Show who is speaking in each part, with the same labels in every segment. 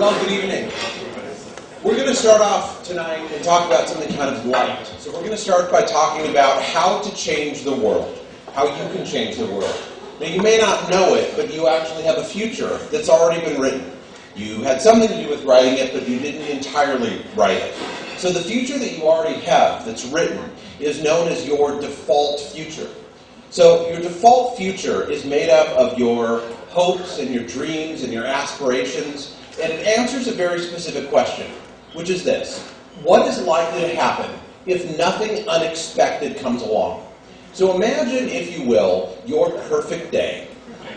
Speaker 1: Well, good evening. We're going to start off tonight and talk about something kind of light. So we're going to start by talking about how to change the world, how you can change the world. Now, you may not know it, but you actually have a future that's already been written. You had something to do with writing it, but you didn't entirely write it. So the future that you already have that's written is known as your default future. So your default future is made up of your hopes and your dreams and your aspirations, and it answers a very specific question, which is this: what is likely to happen if nothing unexpected comes along? So imagine, if you will, your perfect day.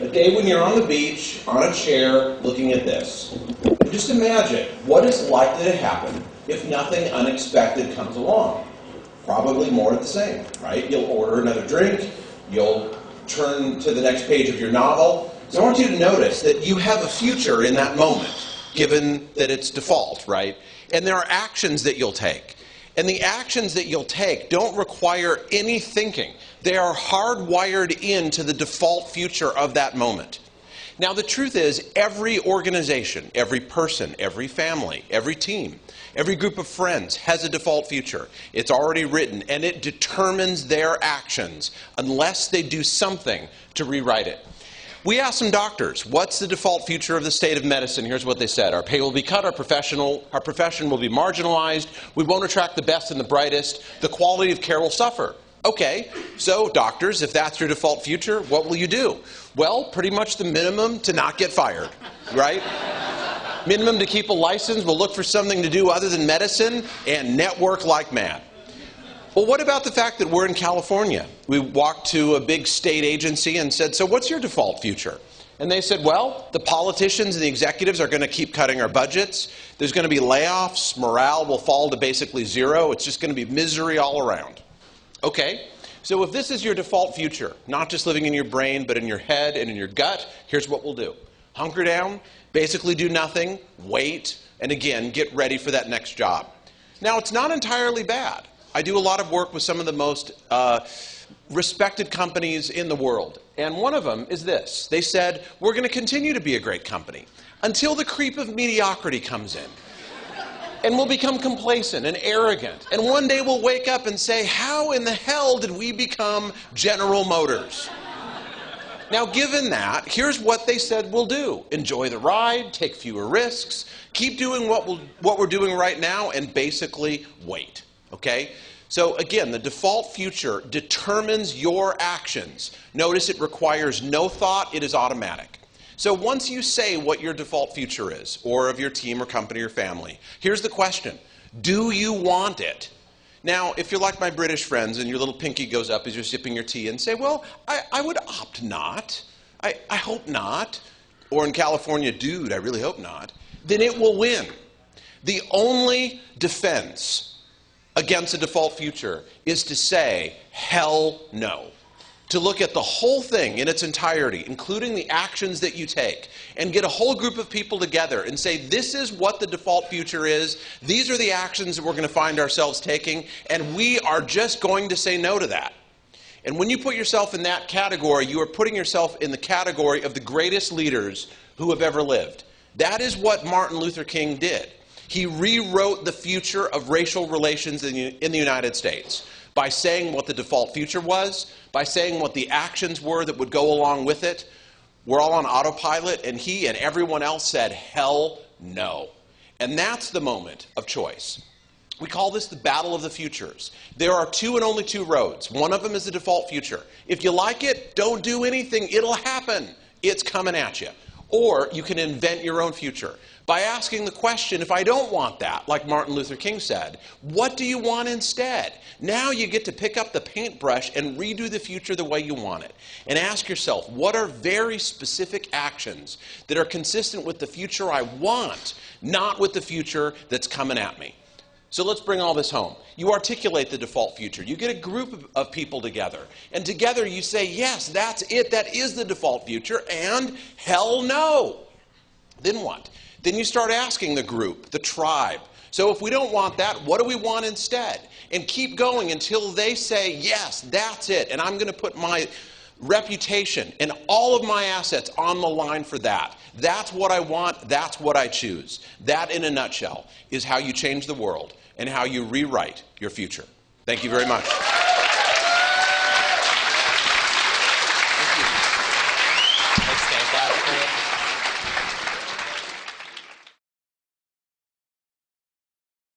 Speaker 1: A day when you're on the beach, on a chair, looking at this. And just imagine what is likely to happen if nothing unexpected comes along. Probably more of the same, right? You'll order another drink, you'll turn to the next page of your novel. So I want you to notice that you have a future in that moment, given that it's default, right? And there are actions that you'll take. And the actions that you'll take don't require any thinking. They are hardwired into the default future of that moment. Now, the truth is, every organization, every person, every family, every team, every group of friends has a default future. It's already written, and it determines their actions unless they do something to rewrite it. We asked some doctors, what's the default future of the state of medicine? Here's what they said: our pay will be cut, our profession will be marginalized, we won't attract the best and the brightest, the quality of care will suffer. Okay, so doctors, if that's your default future, what will you do? Well, pretty much the minimum to not get fired, right? Minimum to keep a license, we'll look for something to do other than medicine and network like mad. Well, what about the fact that we're in California? We walked to a big state agency and said, so what's your default future? And they said, well, the politicians and the executives are going to keep cutting our budgets. There's going to be layoffs. Morale will fall to basically zero. It's just going to be misery all around. Okay, so if this is your default future, not just living in your brain, but in your head and in your gut, here's what we'll do. Hunker down, basically do nothing, wait, and again, get ready for that next job. Now, it's not entirely bad. I do a lot of work with some of the most respected companies in the world. And one of them is this. They said, we're going to continue to be a great company until the creep of mediocrity comes in. And we'll become complacent and arrogant. And one day we'll wake up and say, how in the hell did we become General Motors? Now, given that, here's what they said we'll do. Enjoy the ride, take fewer risks, keep doing what we're doing right now, and basically wait. Okay? So again, the default future determines your actions. Notice it requires no thought, it is automatic. So once you say what your default future is, or of your team or company or family, here's the question: do you want it? Now, if you're like my British friends and your little pinky goes up as you're sipping your tea and say, well, I would opt not, I hope not, or in California, dude, I really hope not, then it will win. The only defense against a default future is to say, hell no. To look at the whole thing in its entirety, including the actions that you take, and get a whole group of people together and say, this is what the default future is, these are the actions that we're going to find ourselves taking, and we are just going to say no to that. And when you put yourself in that category, you are putting yourself in the category of the greatest leaders who have ever lived. That is what Martin Luther King did. He rewrote the future of racial relations in the United States by saying what the default future was, by saying what the actions were that would go along with it. We're all on autopilot, and he and everyone else said, hell no. And that's the moment of choice. We call this the battle of the futures. There are two and only two roads. One of them is the default future. If you like it, don't do anything. It'll happen. It's coming at you. Or you can invent your own future by asking the question, if I don't want that, like Martin Luther King said, what do you want instead? Now you get to pick up the paintbrush and redo the future the way you want it. And ask yourself, what are very specific actions that are consistent with the future I want, not with the future that's coming at me? So let's bring all this home. You articulate the default future. You get a group of people together. And together you say, yes, that's it. That is the default future. And hell no. Then what? Then you start asking the group, the tribe. So if we don't want that, what do we want instead? And keep going until they say, yes, that's it. And I'm going to put my reputation, and all of my assets on the line for that. That's what I want. That's what I choose. That, in a nutshell, is how you change the world and how you rewrite your future. Thank you very much.